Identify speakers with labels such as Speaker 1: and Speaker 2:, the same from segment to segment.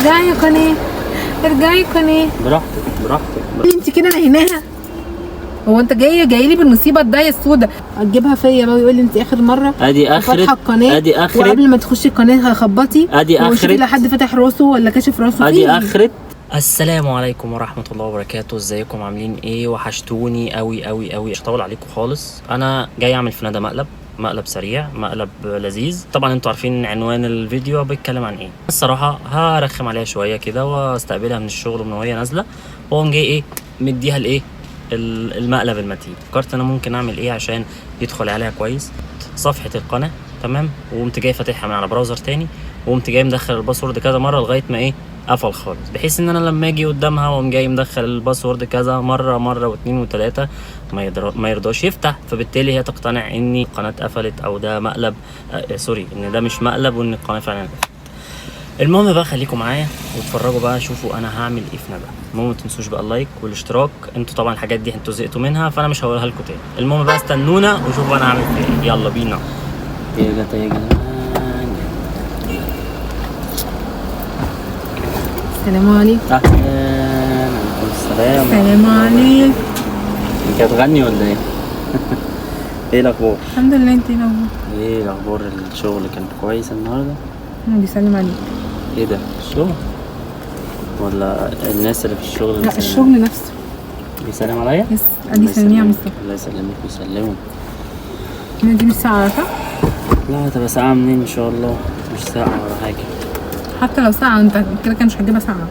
Speaker 1: ارجعي يا قناه، ارجعي يا قناه.
Speaker 2: براحتك.
Speaker 1: انت كده نهيناها. هو انت جاي لي بالمصيبه الدايه السوداء هتجيبها فيا بقى ويقول لي انت اخر مره
Speaker 2: ادي اخرت
Speaker 1: فاتحه القناه،
Speaker 2: ادي اخرت،
Speaker 1: وقبل ما تخشي القناه هخبطي
Speaker 2: ادي اخرت
Speaker 1: لا حد فاتح راسه ولا كاشف راسه
Speaker 2: ادي اخرت. السلام عليكم ورحمه الله وبركاته. ازيكم عاملين ايه؟ وحشتوني قوي قوي قوي. مش هطول عليكم خالص. انا جاي اعمل في ندى مقلب سريع، مقلب لذيذ. طبعا انتوا عارفين عنوان الفيديو بيتكلم عن ايه. الصراحه هرخم عليها شويه كده واستقبلها من الشغل من وهي نازله، واقوم جاي ايه مديها الايه المقلب المتين. فكرت انا ممكن اعمل ايه عشان يدخل عليها كويس. صفحه القناه تمام، وقمت جاي فاتحها من على براوزر تاني، وقمت جاي مدخل الباسورد كذا مره لغايه ما ايه قفل خالص، بحيث ان انا لما اجي قدامها واقوم جاي مدخل الباسورد كذا مره واثنين وثلاثه ما يرضاش يفتح. فبالتالي هي تقتنع اني القناه قفلت او ده مقلب سوري، ان ده مش مقلب وان القناه فعلا قفلت. المهم بقى خليكم معايا واتفرجوا بقى، شوفوا انا هعمل ايه في ندى. المهم ما تنسوش بقى اللايك والاشتراك. انتوا طبعا الحاجات دي انتوا زهقتوا منها فانا مش هقولها لكم تاني. المهم بقى استنونا وشوفوا انا هعمل فيها ايه. يلا بينا. يا جدعان
Speaker 1: السلام عليكم.
Speaker 2: السلام.
Speaker 1: السلام عليكم.
Speaker 2: انت هتغني ولا ايه؟ ايه الاخبار؟
Speaker 1: الحمد لله. انت ايه الاخبار؟
Speaker 2: ايه الاخبار؟ الشغل كان كويس النهارده؟
Speaker 1: انا بيسلم عليك.
Speaker 2: ايه ده الشغل ولا الناس اللي في الشغل؟
Speaker 1: لا الشغل نفسه
Speaker 2: بيسلم عليا.
Speaker 1: يس ادي سلمي يا مصطفى.
Speaker 2: الله يسلمك ويسلمه.
Speaker 1: دي مش ساعه صح؟
Speaker 2: لا هتبقى ساعه منين ان شاء الله؟ مش ساعه ولا حاجه.
Speaker 1: حتى لو ساعه انت كده مش هتجيبها ساعه.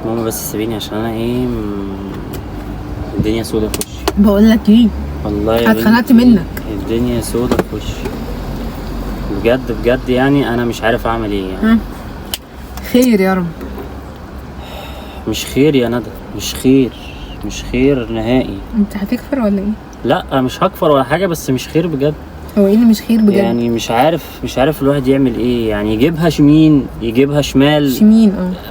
Speaker 2: ماما بس سيبيني عشان انا ايه الدنيا سودة في وشي.
Speaker 1: بقول لك ايه
Speaker 2: والله يا
Speaker 1: اتخنقت منك.
Speaker 2: الدنيا سودة في وشي بجد يعني انا مش عارف اعمل ايه يعني.
Speaker 1: خير يا رب.
Speaker 2: مش خير يا ندى، مش خير نهائي.
Speaker 1: انت هتكفر ولا ايه؟
Speaker 2: لا مش هكفر ولا حاجه، بس مش خير بجد.
Speaker 1: هو ايه اللي مش خير بجد؟
Speaker 2: يعني مش عارف الواحد يعمل ايه. يعني يجيبها يمين يجيبها شمال.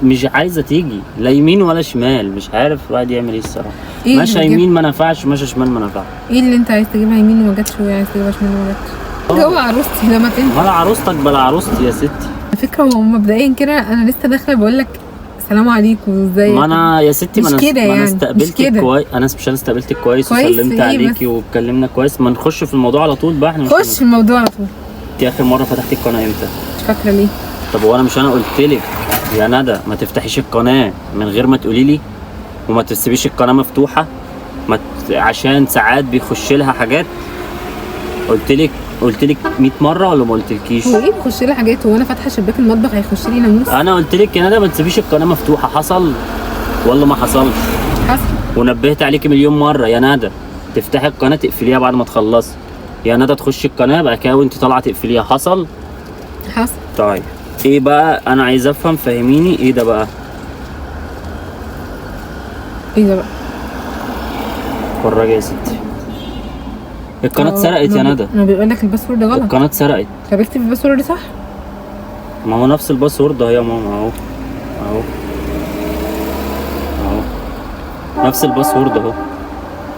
Speaker 2: مش عايزه تيجي لا يمين ولا شمال. مش عارف الواحد يعمل ايه الصراحه. إيه ماشي يمين ما نفعش، ماشي شمال ما نفعش.
Speaker 1: ايه اللي انت عايز تجيبها يمين وما جاتش وعايز تجيبها شمال وما جاتش؟ هو عروستي لما تنفع.
Speaker 2: ولا عروستك بلا عروستي يا ستي.
Speaker 1: على فكره هو مبدئيا كده انا لسه داخله بقول لك السلام عليكم ازيك.
Speaker 2: ما انا يا ستي ما
Speaker 1: انا
Speaker 2: استقبلتك كويس. انا مش استقبلتك كويس وسلمت عليكي واتكلمنا كويس. ما نخش في الموضوع على طول بقى. احنا
Speaker 1: نخش في الموضوع على طول.
Speaker 2: انت اخر مره فتحتي القناه امتى؟
Speaker 1: مش فاكره ليه.
Speaker 2: طب وانا مش انا قلت لك يا ندى ما تفتحيش القناه من غير ما تقولي لي، وما تسيبيش القناه مفتوحه عشان ساعات بيخش لها حاجات. قلت لك 100 مره ولا ما قلتلكيش؟
Speaker 1: هو ايه بيخش لي حاجات؟ هو انا فاتحه شباك المطبخ هيخش لي ناموس؟
Speaker 2: انا قلت لك يا ندى ما تسيبيش القناه مفتوحه. حصل ولا ما حصلش؟
Speaker 1: حصل.
Speaker 2: ونبهت عليكي مليون مره يا ندى تفتحي القناه تقفليها بعد ما تخلصي. يا ندى تخشي القناه بقى كده وانت طالعه تقفليها. حصل. طيب ايه بقى؟ انا عايز افهم، فهميني ايه ده بقى. اتفرجي يا ستي. القناه اتسرقت يا ندى.
Speaker 1: انا بيقول لك الباسورد غلط.
Speaker 2: القناه اتسرقت.
Speaker 1: طب اكتب الباسورد صح.
Speaker 2: ما هو نفس الباسورد اهو يا ماما. اهو نفس الباسورد اهو.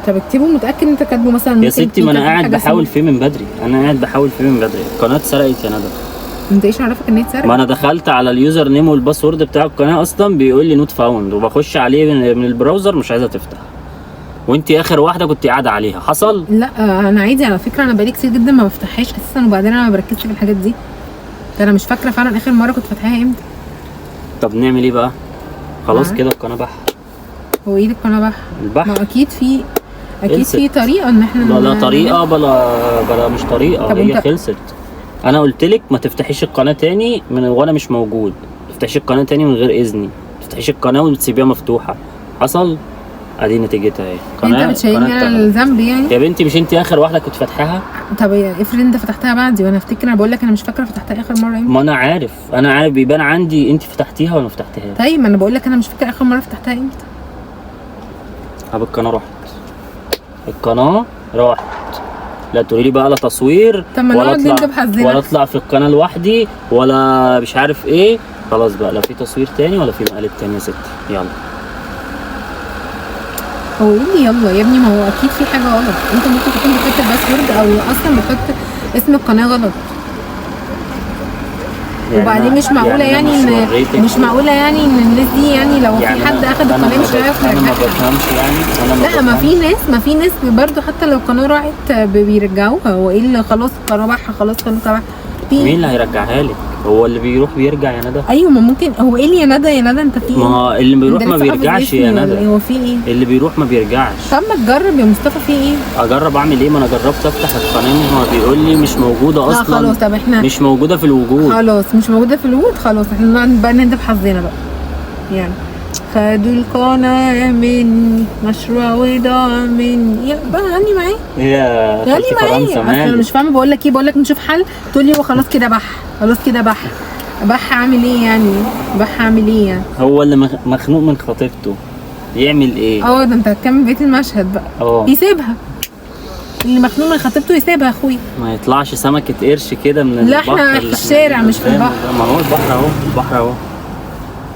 Speaker 1: طب اكتبه متاكد انت كاتبه مثلا
Speaker 2: يا ستي. ما انا قاعد بحاول فيه من بدري. القناه اتسرقت يا ندى.
Speaker 1: انت ايش عرفك ان هي اتسرقت؟
Speaker 2: ما انا دخلت على اليوزر نيم والباسورد بتاع القناه اصلا بيقول لي نوت فاوند، وبخش عليه من البراوزر مش عايزه تفتح. وانت اخر واحده كنت قاعده عليها. حصل.
Speaker 1: لا انا عادي على فكره. انا بقالي كتير جدا ما بفتحهاش اساسا، وبعدين انا ما بركزش في الحاجات دي. انا مش فاكره فعلا اخر مره كنت فاتحاها امتى.
Speaker 2: طب نعمل ايه بقى؟ خلاص كده القناه بح.
Speaker 1: هو ايه القناه بح؟ ما اكيد في طريقه ان احنا
Speaker 2: لا طريقه بلا مش طريقه. هي خلصت. انا قلت لك ما تفتحيش القناه تاني وانا مش موجود. ما تفتحيش القناه تاني من غير اذني. ما تفتحيش القناه وتسيبيها مفتوحه. حصل. ادي نتيجتها اهي.
Speaker 1: انت بتشيلني على الذنب يعني
Speaker 2: يا بنتي. مش انت اخر واحده كنت فاتحاها؟
Speaker 1: طب افرض انت فتحتها بعدي وانا افتكر. انا بقول لك انا مش فاكره فتحتها اخر مره امتى.
Speaker 2: ما انا عارف بيبان عندي انت فتحتيها ولا ما فتحتيهاش.
Speaker 1: طيب ما انا بقول لك انا مش فاكره اخر مره فتحتها امتى.
Speaker 2: طب القناه راحت. لا تقولي لي بقى لا تصوير ولا اطلع في القناه لوحدي ولا مش عارف ايه. خلاص بقى لا في تصوير تاني ولا في مقالب تاني يا ستي. يلا.
Speaker 1: هو ايه اللي يلا يا ابني؟ ما هو اكيد في حاجه غلط. انت ممكن تكون بتحط الباسورد او اصلا بتحط اسم القناه غلط. وبعدين مش معقوله يعني ان مش معقوله يعني ان الناس دي يعني لو في حد اخد القناه مش هيعرف
Speaker 2: انا ما
Speaker 1: يرجعها.
Speaker 2: بفهمش يعني انا
Speaker 1: لا ما في ناس برضو حتى لو القناه راحت بيرجعوها. هو ايه اللي خلاص القناه راحه خلاص القناه راحت
Speaker 2: مين اللي هيرجعها لك؟ هو اللي بيروح بيرجع يا ندى.
Speaker 1: ايوه ما ممكن. هو ايه اللي يا ندى انت في
Speaker 2: ما هو اللي بيروح ما
Speaker 1: لسه حافظ
Speaker 2: بيرجعش يا
Speaker 1: اسمي ولا
Speaker 2: ندى.
Speaker 1: إيه؟ هو في ايه؟
Speaker 2: اللي بيروح ما بيرجعش.
Speaker 1: طب ما تجرب يا مصطفى في ايه؟
Speaker 2: اجرب اعمل ايه؟ ما انا جربت افتح القناه ما بيقول لي مش موجوده
Speaker 1: لا
Speaker 2: اصلا.
Speaker 1: خلاص طب احنا
Speaker 2: مش موجوده في الوجود.
Speaker 1: خلاص مش موجوده في الوجود. خلاص احنا نقعد بقى نهدى بحظنا بقى يعني. خدوا القناة مني مشروع وضاع مني. يلا بقى غني معايا.
Speaker 2: هي
Speaker 1: غني معايا. اصل انا مش فاهمه. بقول لك ايه؟ بقول لك نشوف حل تقول لي هو خلاص كده بح. خلاص كده بح. بح اعمل ايه يعني؟ بح اعمل ايه يعني؟
Speaker 2: هو اللي مخنوق من خطيبته يعمل ايه؟
Speaker 1: ده انت هتكمل بقيه المشهد بقى. يسيبها. اللي مخنوق من خطيبته يسيبها يا اخويا.
Speaker 2: ما يطلعش سمكه قرش كده من
Speaker 1: لا
Speaker 2: البحر.
Speaker 1: احنا في الشارع مش في البحر.
Speaker 2: ما هو البحر اهو. البحر اهو.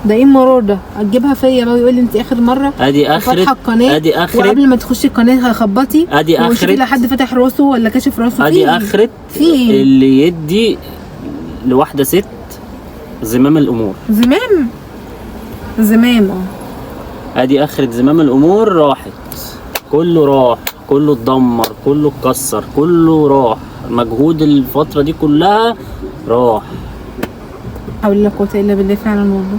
Speaker 1: ده ايه المرور ده؟ هتجيبها فيا بقى ويقول لي انت اخر مره
Speaker 2: ادي اخرت
Speaker 1: فاتحه القناه.
Speaker 2: ادي اخرت
Speaker 1: وقبل ما تخشي القناه هخبطي.
Speaker 2: ادي اخرت.
Speaker 1: وشوفي لا حد فاتح راسه ولا كاشف راسه.
Speaker 2: ادي اخرت.
Speaker 1: في ايه؟
Speaker 2: اللي يدي لواحده ست زمام الامور.
Speaker 1: زمام
Speaker 2: ادي اخرت زمام الامور. راحت. كله راح. كله اتدمر. كله اتكسر. كله راح. مجهود الفتره دي كلها راح.
Speaker 1: حول لا قوه الا بالله فعلا والله.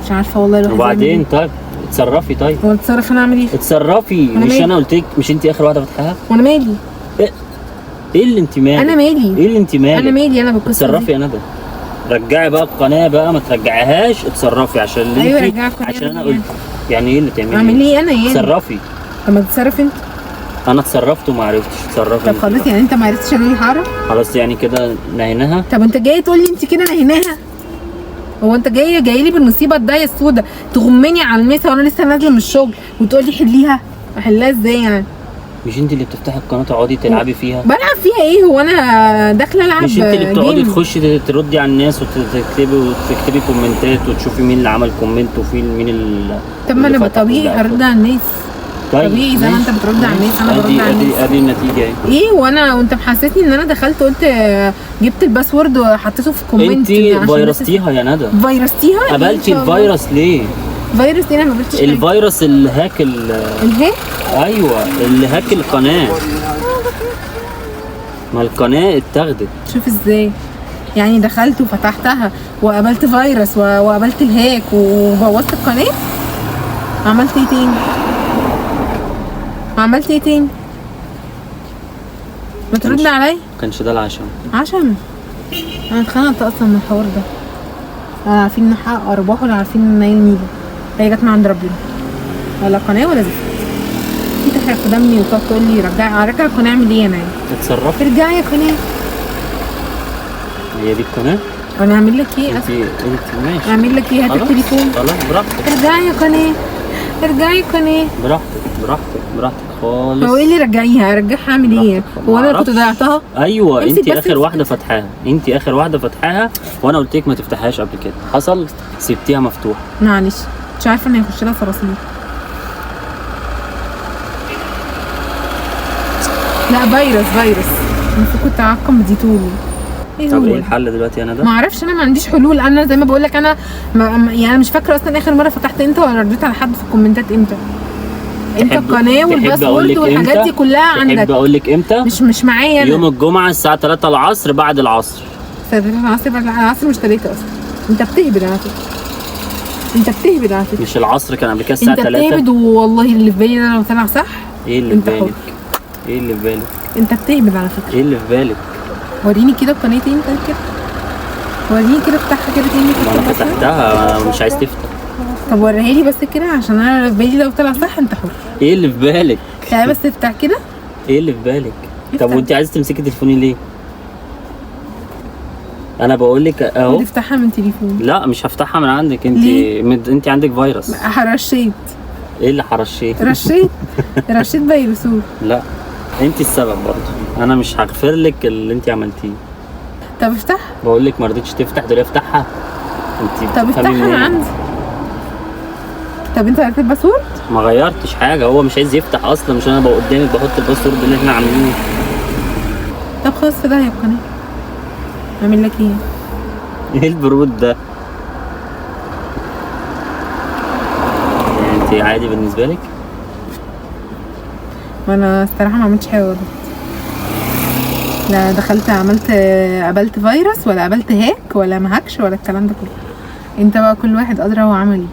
Speaker 1: مش عارفه والله الواحد.
Speaker 2: وبعدين طيب اتصرفي. طيب
Speaker 1: هو اتصرف انا اعمل ايه؟
Speaker 2: اتصرفي. مش انا قلت لك مش انت اخر واحده فتحها؟
Speaker 1: وانا مالي؟
Speaker 2: ايه اللي انت مالك؟
Speaker 1: انا مالي؟
Speaker 2: ايه اللي انت مالك؟
Speaker 1: انا مالي انا بالقصه دي.
Speaker 2: اتصرفي يا ندى. رجعي بقى القناه بقى. ما ترجعيهاش. اتصرفي عشان اللي
Speaker 1: ايوه
Speaker 2: انت
Speaker 1: رجعي
Speaker 2: عشان انا قلت يعني ايه اللي تعملي؟
Speaker 1: اعمل ايه انا يعني؟
Speaker 2: اتصرفي.
Speaker 1: طب ما تتصرف انت.
Speaker 2: انا اتصرفت وما عرفتش. اتصرفي.
Speaker 1: طب خلاص يعني انت ما عرفتش انا اللي هعرف؟
Speaker 2: خلاص يعني كده نهيناها.
Speaker 1: طب انت جاي تقول لي انت كده نهيناها؟ هو انت جاي لي بالمصيبه الدايه السوداء تغمني على الميسه وانا لسه نازله من الشغل وتقول لي حليها؟ احلها ازاي يعني؟
Speaker 2: مش انت اللي بتفتحي القناه تقعدي تلعبي فيها؟
Speaker 1: بلعب فيها ايه؟ هو انا داخله العب؟
Speaker 2: مش انت اللي بتقعدي تخشي تردي على الناس وتكتبي كومنتات وتشوفي مين اللي عمل كومنت وفي مين اللي.
Speaker 1: طب ما انا طبيعي هرد على الناس.
Speaker 2: طيب
Speaker 1: طبيعي زي ما انت بترد على الناس انا برد على الناس.
Speaker 2: ادي النتيجه اهي.
Speaker 1: ايه وانت محسسني ان انا دخلت قلت جبت الباسورد وحطيته في كومنت.
Speaker 2: انت فيروستيها يا ندى.
Speaker 1: فيروستيها؟
Speaker 2: قبلتي الفيروس ليه؟
Speaker 1: فيروس ايه؟ انا ما قبلتش
Speaker 2: الفيروس اللي هاك
Speaker 1: الهاك.
Speaker 2: ايوه اللي هاك القناه. ما القناه اتاخدت.
Speaker 1: شوف ازاي يعني دخلت وفتحتها وقابلت فيروس وقابلت الهاك وبوظت القناه. عملت ايه تاني؟ ما ترد عليا.
Speaker 2: كانش ده العشم.
Speaker 1: عشان انا اتخنقت اصلا من الحوار ده. ولا عارفين نحقق ارباح ولا عارفين ننيل ميزه. هي جت من عند ربنا. ولا قناه ولا زفت. انت تحرق في دمي وتقعد تقول لي رجع القناه. اعمل ايه انا يعني؟
Speaker 2: اتصرفي.
Speaker 1: ارجعي يا قناه.
Speaker 2: هي دي القناه؟
Speaker 1: انا اعمل لك ايه؟
Speaker 2: انت ماشي.
Speaker 1: اعمل لك ايه؟ هات التليفون.
Speaker 2: خلاص براحتك.
Speaker 1: ارجعي يا قناه.
Speaker 2: براحتك خالص.
Speaker 1: هو ايه اللي رجعيها؟ ارجعها اعمل ايه؟ هو انا كنت ضيعتها؟
Speaker 2: ايوه انت اخر واحده فتحاها. وانا قلت لك ما تفتحهاش قبل كده. حصل سبتيها مفتوحه.
Speaker 1: معلش مش عارفه ان هيخش لها صراصير. لا فيروس. المفروض كنت اعقم بديتول.
Speaker 2: طب ايه الحل دلوقتي يا ندى؟
Speaker 1: ما اعرفش. انا ما عنديش حلول. انا زي ما بقول لك انا يعني مش فاكره اصلا اخر مره فتحت امتى ولا رديت على حد في الكومنتات امتى. انت القناه والباسورد والحاجات دي كلها عندك.
Speaker 2: تحب اقول لك امتى؟
Speaker 1: مش معايا انا.
Speaker 2: يوم الجمعه الساعه 3 العصر بعد العصر.
Speaker 1: الساعه 3 العصر بعد العصر مش 3 اصلا. انت بتهبد على فكره.
Speaker 2: مش العصر كان قبل كده الساعه 3؟
Speaker 1: انت بتهبد والله اللي في بالي انا لو طلع صح.
Speaker 2: ايه اللي في بالك؟
Speaker 1: انت بتهبد على فكره.
Speaker 2: ايه اللي في بالك؟
Speaker 1: وريني كده القناه تاني. طيب كده وريني كده افتحها كده تاني.
Speaker 2: انا فتحتها مش عايز تفتح.
Speaker 1: طب وريها لي بس كده عشان انا في بالي لو طلع صح انت حر.
Speaker 2: ايه اللي في بالك؟
Speaker 1: تعالى بس افتح كده.
Speaker 2: ايه اللي في بالك؟ طب وانت عايزه تمسكي تليفوني ليه؟ انا بقول لك اهو.
Speaker 1: تفتحها من تليفون.
Speaker 2: لا مش هفتحها من عندك. انت عندك فيروس.
Speaker 1: رشيت.
Speaker 2: ايه اللي حرشيت؟
Speaker 1: رشيت فيروسور.
Speaker 2: لا انت السبب برضه. انا مش هغفر لك اللي انت عملتيه.
Speaker 1: طب افتح.
Speaker 2: بقول لك ما رضيتش تفتح. دول افتحها انت.
Speaker 1: طب افتحها من عندي. طب انت غيرت الباسورد؟
Speaker 2: ما غيرتش حاجه. هو مش عايز يفتح اصلا. مش انا بقى قدامك بحط الباسورد اللي احنا عاملينه.
Speaker 1: طب خلاص ده هي القناه. اعمل لك ايه؟
Speaker 2: ايه البرود ده؟ يعني انت عادي بالنسبه لك؟
Speaker 1: ما انا الصراحه ما عملتش حاجه غلط. لا دخلت عملت قابلت فيروس ولا قابلت هاك ولا ما هاكش ولا الكلام ده كله. انت بقى كل واحد ادرى هو عمل ايه.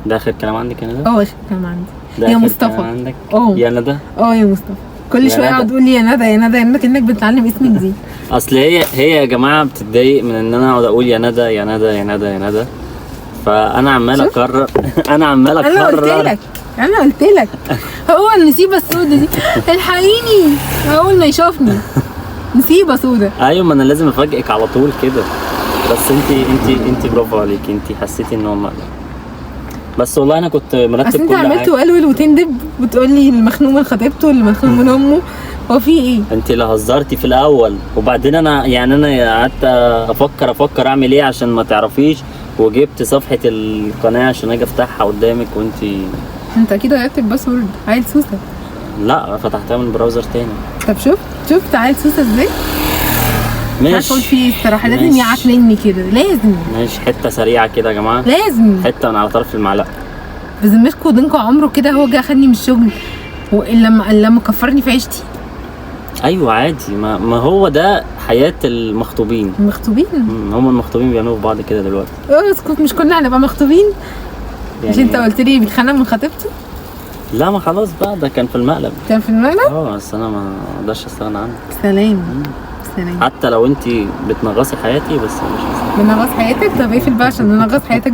Speaker 2: ده اخر كلام عندك يا ندى؟
Speaker 1: اخر كلام عندي.
Speaker 2: ده
Speaker 1: يا
Speaker 2: آخر
Speaker 1: مصطفى.
Speaker 2: كلام عندك؟
Speaker 1: اه
Speaker 2: يا ندى؟
Speaker 1: يا مصطفى. كل
Speaker 2: يا
Speaker 1: شويه
Speaker 2: ندى.
Speaker 1: اقعد تقول لي يا ندى يا ندى يا ندى كانك بتعلم اسمي جديد.
Speaker 2: اصل هي يا جماعه بتتضايق من ان انا اقعد اقول يا ندى يا ندى يا ندى يا ندى، فانا عمال اكرر. انا عمال
Speaker 1: انا
Speaker 2: اكرر.
Speaker 1: قلت لك هو النسيبه السوداء دي الحقيني اول ما يشوفني نسيبه سوداء.
Speaker 2: ايوه، ما انا لازم افاجئك على طول كده. بس انت برافو عليكي، انت حسيتي ان هو مقلق. بس والله انا كنت مرتب
Speaker 1: اصل انت
Speaker 2: كل
Speaker 1: عملت
Speaker 2: حاجه.
Speaker 1: وقلول وتندب وتقول لي المخنوق من خطيبته اللي مخنوق من امه. هو في ايه؟
Speaker 2: انت اللي هزرتي في الاول، وبعدين انا قعدت افكر اعمل ايه عشان ما تعرفيش، وجبت صفحه القناه عشان اجي افتحها قدامك
Speaker 1: انت اكيد غيرت الباسورد. عيل سوسه.
Speaker 2: لا، فتحتها من براوزر تاني.
Speaker 1: طب شفت عيل سوسه ازاي؟ مش عارفه اقول فيه الصراحه. لازم
Speaker 2: ماشي.
Speaker 1: يعكنني كده لازم.
Speaker 2: ماشي، حته سريعه كده يا جماعه.
Speaker 1: لازم.
Speaker 2: حته من على طرف المعلقه.
Speaker 1: بذمتكم ودنكم عمره كده هو جه اخدني من الشغل لما كفرني في عيشتي.
Speaker 2: ايوه عادي، ما هو ده حياه المخطوبين.
Speaker 1: مخطوبين.
Speaker 2: هم المخطوبين بيعملوا في بعض كده دلوقتي.
Speaker 1: اسكت، مش كلنا هنبقى مخطوبين. مش انت قلت لي بيتخانق من خطيبته؟
Speaker 2: لا، ما خلاص بقى، ده كان في المقلب.
Speaker 1: كان في المقلب؟
Speaker 2: بس انا ما اقدرش استغنى عنه.
Speaker 1: سلام.
Speaker 2: حتى لو انت بتنغصي حياتي، بس مش
Speaker 1: بنغص حياتك. طب اقفل بقى عشان ننغص حياتك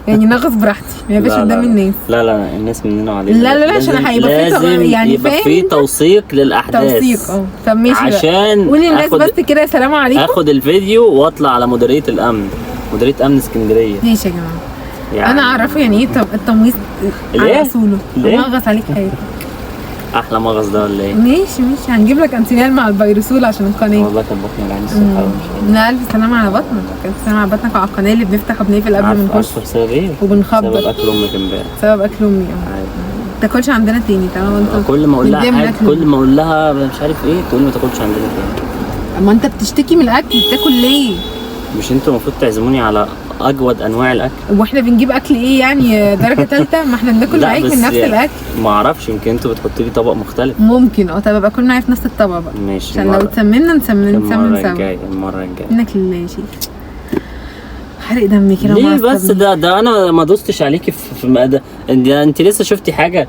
Speaker 1: يعني نغص براحتي ما يبقاش قدام الناس.
Speaker 2: لا الناس مننا وعلينا.
Speaker 1: لا عشان هيبقى في يعني
Speaker 2: يبقى في توثيق للاحداث.
Speaker 1: توثيق. طب ماشي
Speaker 2: عشان
Speaker 1: قولي للناس بس كده السلام عليكم.
Speaker 2: اخد الفيديو واطلع على مديريه الامن، مديريه امن اسكندريه.
Speaker 1: ماشي يا جماعه. يعني انا اعرفه يعني ايه التمويص على اصوله. نغص عليك حياتك.
Speaker 2: احلى مغص ده ولا ايه؟
Speaker 1: ماشي هنجيب لك انتينال مع الفيروسول عشان القناه.
Speaker 2: والله كان بطني وجعاني الصبح.
Speaker 1: لا الف سلامه على بطنك. الف سلامه على بطنك وعلى القناه اللي بنفتح وبنقفل قبل ما نخش.
Speaker 2: بسبب ايه؟
Speaker 1: وبنخبط.
Speaker 2: بسبب اكل امك امبارح.
Speaker 1: بسبب اكل امي. ما تاكلش عندنا تاني طالما انت
Speaker 2: كل ما اقول لها حاجه، كل ما اقول لها مش عارف ايه، تقول ما تاكلش عندنا تاني.
Speaker 1: اما انت بتشتكي من الاكل بتاكل ليه؟
Speaker 2: مش انتوا المفروض تعزموني على اجود انواع الاكل؟
Speaker 1: واحنا بنجيب اكل ايه يعني درجه ثالثه؟ ما احنا بناكل معاك من نفس الاكل.
Speaker 2: ما اعرفش، يمكن انتوا بتحطوا لي طبق مختلف.
Speaker 1: ممكن طب ابقى كل معايا في نفس الطبق بقى.
Speaker 2: ماشي.
Speaker 1: عشان لو تسممنا نسمم
Speaker 2: المره
Speaker 1: سوا.
Speaker 2: الجايه
Speaker 1: انك لله يا شيخ. حرق دمي كده.
Speaker 2: ليه بس؟ ده انا ما دوستش عليكي في المقادة. انت لسه شفتي حاجه؟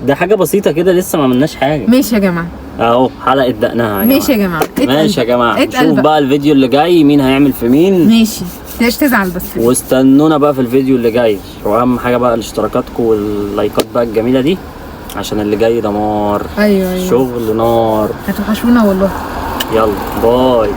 Speaker 2: ده حاجه بسيطه كده، لسه ما عملناش حاجه.
Speaker 1: ماشي يا جماعه.
Speaker 2: اهو حلقه دقناها.
Speaker 1: ماشي يا جماعه.
Speaker 2: ماشي يا جماعه. نشوف بقى الفيديو اللي جاي مين هيعمل في مين.
Speaker 1: ماشي مش تزعل بس.
Speaker 2: واستنونا بقى في الفيديو اللي جاي، واهم حاجه بقى الاشتراكاتكم واللايكات بقى الجميله دي، عشان اللي جاي دمار.
Speaker 1: ايوه
Speaker 2: شغل نار.
Speaker 1: هتوحشونا والله.
Speaker 2: يلا باي.